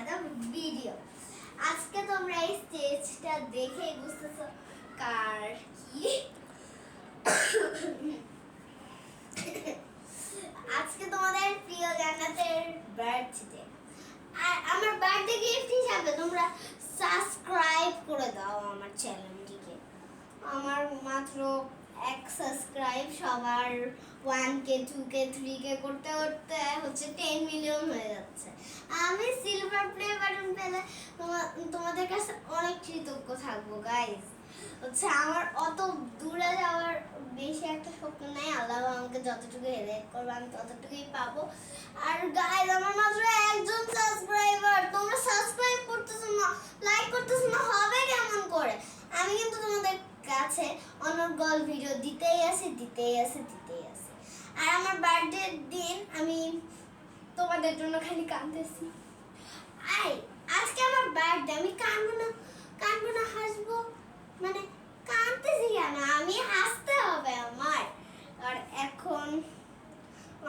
another video. আজকে তোমরা এই স্টেজটা দেখে বুঝতেছো কার কি। আজকে তোমাদের প্রিয় জান্নাতের বার্থডে। আর আমার বার্থডে গিফট হিসাবে তোমরা সাবস্ক্রাইব করে দাও আমার চ্যানেলটিকে। আমার মাত্র এক সাবস্ক্রাইব, সবার 1K 2K 3K করতে করতে হচ্ছে 10 মিলিয়ন হয়ে যাচ্ছে। আমি সিলভার প্লে বাটন পেলে তোমাদের কাছে অনেক কৃতজ্ঞ থাকবো গাইস। হচ্ছে আমার অত দূরে যাওয়ার বেশি একটা স্বপ্ন নাই, আল্লাহ আমাকে যতটুকু হেল্প করবে আমি ততটুকুই পাবো। আর গাইস আমার মাত্র একজন সাবস্ক্রাইবার, তোমরা সাবস্ক্রাইব করতেছো না, লাইক করতেছো না, হবে কেমন করে? আমি কিন্তু তোমাদের কাছে অনর্গল ভিডিও দিতেই আছে। আর আমার বার্থডের দিন আমি তোমাদের জন্য খালি কাঁদতেছি। আজকে আমার বার্থডে, আমি কাঁদবো না হাসবো, মানে কাঁদতেছি কেন? আমি হাসতে হবে আমার। আর এখন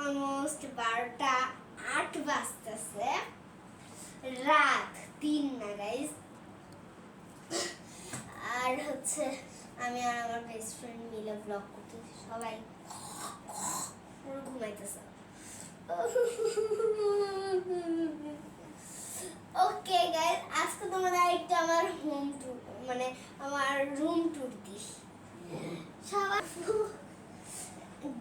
অলমোস্ট 12টা 8 বাজতেছে, রাত 3 না গাইস। আর হচ্ছে আমি আর আমার বেস্ট ফ্রেন্ড মিলে ব্লগ করতেছি, সবাই পুরো ঘুমাইতেছে। ওকে গাইস, আজকে তোমাদের একটা আমার হোম ট্যুর, মানে আমার রুম ট্যুর দিই।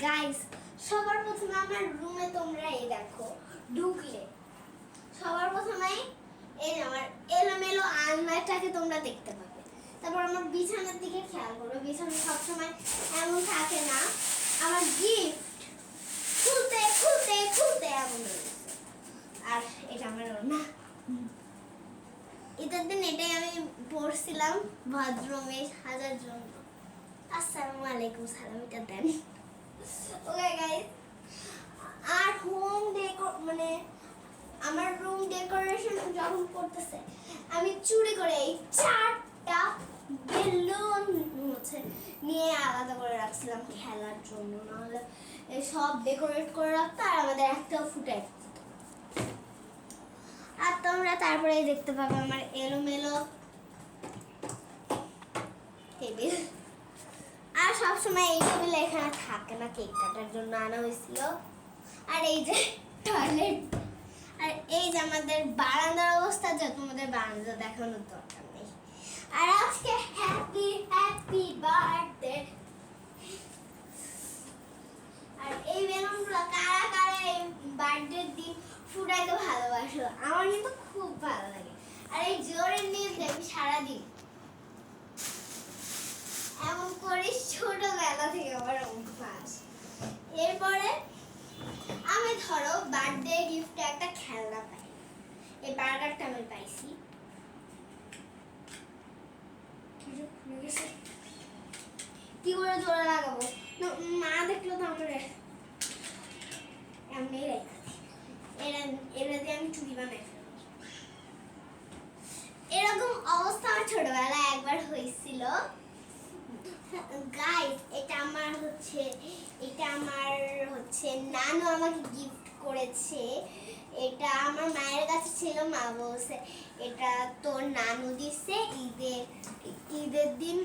গাইস সবার প্রথমে আমার রুমে তোমরা এই দেখো, ঢুকলে সবার প্রথমে এই আমার এলোমেলো আলমারিটাকে তোমরা দেখতে পাবে। তারপর আমার বিছানার দিকে খেয়াল করবে, বিছানা সবসময় এমন থাকে না। আমার গিফট খুলতে এমন হয়ে গেছে। আর এটা আমার না, ঈদের দিন এটাই আমি পড়ছিলাম ভদ্রমেশ হাজার জন্য। আসসালামু আলাইকুম, সালামিটা দেন। ওকে গাইস, আর হোম ডেকোর মানে আমার রুম ডেকোরেশন যখন করতেছে আমি চুরি করে এই 4টা বেলুন হচ্ছে নিয়ে আলাদা করে রাখছিলাম খেলার জন্য, নাহলে সব ডেকোরেট করে রাখতো আর আমাদের একটাও ফুটাই। আর তোমরা তারপরে দেখতে পাবে আমার এলোমেলো টেবিল। আর সবসময় এই টেবিল এখানে থাকে না, কেক কাটার জন্য আনা হয়েছিল। আর এই যে টয়লেট, আর এই যে আমাদের বারান্দার অবস্থা, যা তোমাদের বারান্দা দেখানোর দরকার নেই। আর আজকে হ্যাপি বার্থডে। আর এই বেলুনগুলো কারা এই বার্থডের দিন ফুটাইতে ভালোবাসো? আমার কিন্তু খুব ভালো লাগে। আর এই জোরে নিয়ে দেখি সারাদিন এমন করিস, ছোটবেলা থেকে আমার অভ্যাস। এরপরে আমি ধরো বার্থডে গিফটে একটা খেলনা পাই, এই বার্গারটা আমি পাইছি। কি করে জোরে লাগাবো, মা দেখলো তো আমার এমনি রেখে এরা দিয়ে আমি চুরি বানাই। এরকম অবস্থা আমার ছোটবেলায় একবার হয়েছিল গাইস। এটা আমার হচ্ছে নানু আমাকে গিফট করেছে। এটা আমার মায়ের কাছে ছিল, মা বলছে এটা তোর নানু দিছে ঈদের দিন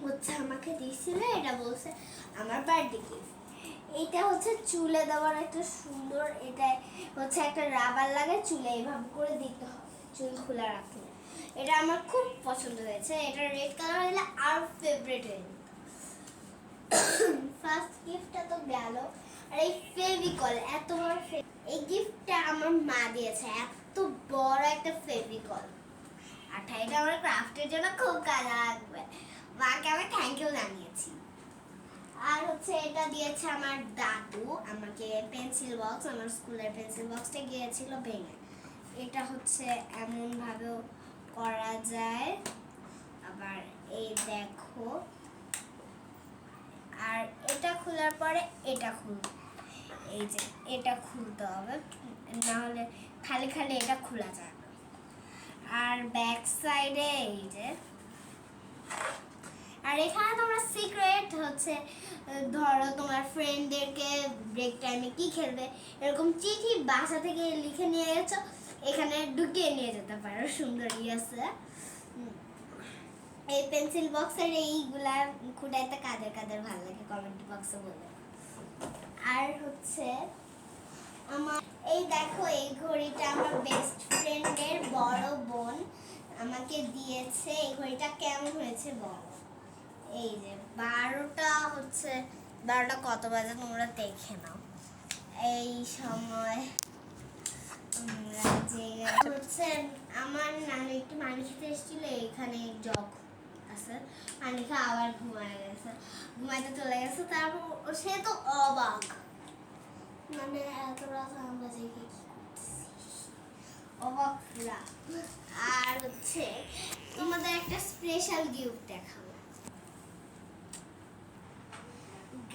হচ্ছে আমাকে দিয়েছিল, এটা বলছে আমার বার্থডে গিফট। এটা হচ্ছে চুলে দেওয়ার একটা সুন্দর, এটা হচ্ছে একটা রাবার লাগে চুলে, এইভাবে করে দিতে হবে চুল খোলা রাখলে। এটা আমার খুব পছন্দ হয়েছে, এটা রেড কালার হলে আর ফেভারিট হয়ে যেত। ফার্স্ট গিফটটা তো গেল। আর এই ফেভিকল, এত বড় এই গিফটটা আমার মা দিয়েছে, এত বড় একটা ফেভিকল। আর এটা আমার ক্রাফটের জন্য খুব কাজে লাগবে, মাকে আমি থ্যাংক ইউ জানিয়েছি। আর হচ্ছে এটা দিয়েছে আমার দাদু আমাকে পেন্সিল বক্স, আমার স্কুলের পেন্সিল বক্সটা গিয়েছিল ভেঙে। এটা হচ্ছে এমন ভাবেও করা যায়, আবার এই দেখো। আর এটা খোলার পরে এটা এই যে এটা খুলতে হবে, নাহলে খালি এটা খোলা যায় না। আর ব্যাক সাইডে এই যে, আর এখানে তোমরা সিক্রেট হচ্ছে ধরো তোমার ফ্রেন্ডদেরকে ব্রেক টাইমে কি খেলবে এরকম চিঠি বাসা থেকে লিখে নিয়ে গেছো, এখানে ঢুকিয়ে নিয়ে যেতে পারো, সুন্দরই আছে। এই পেন্সিল বক্সের এইগুলা খুঁটাইতে কাদের কাদের ভালো লাগে কমেন্ট বক্সে বলে। আর হচ্ছে আমার এই দেখো, এই ঘড়িটা আমার বেস্ট ফ্রেন্ডের বড় বোন আমাকে দিয়েছে। এই ঘড়িটা কেমন হয়েছে বলো? এই যে 12টা হচ্ছে, 12টা কত বাজে তোমরা দেখে নাও। এই সময় যে হচ্ছে আমার নানু একটু পানি খেতে এসেছিল, এখানে জগ আছে পানি খাওয়া, আবার ঘুমাইতে চলে গেছে। তারপর সে তো অবাক, মানে এত রাত আমরা জেগে কি করতেছি, অবাক পুরা। আর হচ্ছে তোমাদের একটা স্পেশাল গিফট দেখাবো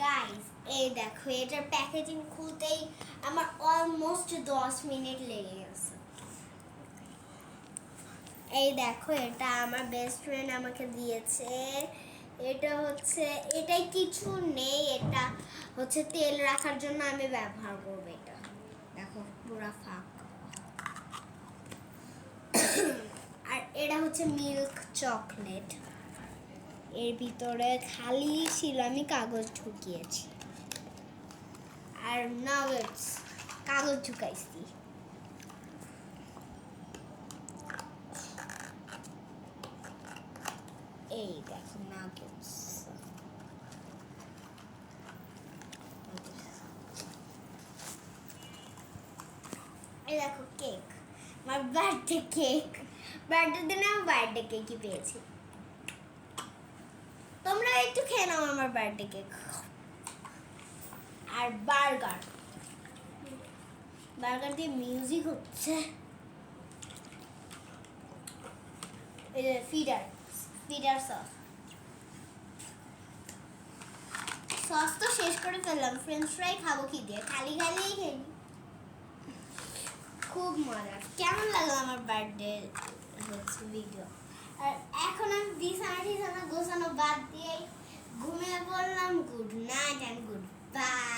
গাইস। এই দেখো, এটার প্যাকেজিং খুলতেই আমার অলমোস্ট 10 মিনিট লেগে গেছে। এই দেখো, এটা আমার বেস্ট ফ্রেন্ড আমাকে দিয়েছে। এটা হচ্ছে, এটাই কিছু নেই, এটা হচ্ছে তেল রাখার জন্য আমি ব্যবহার করব। এটা দেখো পুরা ফাঁকা। আর এটা হচ্ছে মিল্ক চকলেট, এর ভিতরে খালি ছিল, আমি কাগজ ঢুকিয়েছি। আর নাগেটস, কাগজ ঢুকাইছি। এই দেখো নাগেটস। এই দেখো কেক, আমার বার্থডে কেক। বার্থডে দিনে আমি বার্থডে কেকই পেয়েছি। তোমরা একটু খেয়ে নাও আমার বার্থডে কেক। আর বার্গার, বার্গার দিয়ে মিউজিক হচ্ছে। এই যে ফিডার সস, সস তো শেষ করে ফেললাম। ফ্রেঞ্চ ফ্রাই খাবো কি দিয়ে? খালি খালিই খেলি। খুব মজা। কেমন লাগলো আমার বার্থডে হচ্ছে ভিডিও? আর এখন আমি বিছানা গোছানো বাদ দিয়ে ঘুমিয়ে পড়লাম। Good night and good bye.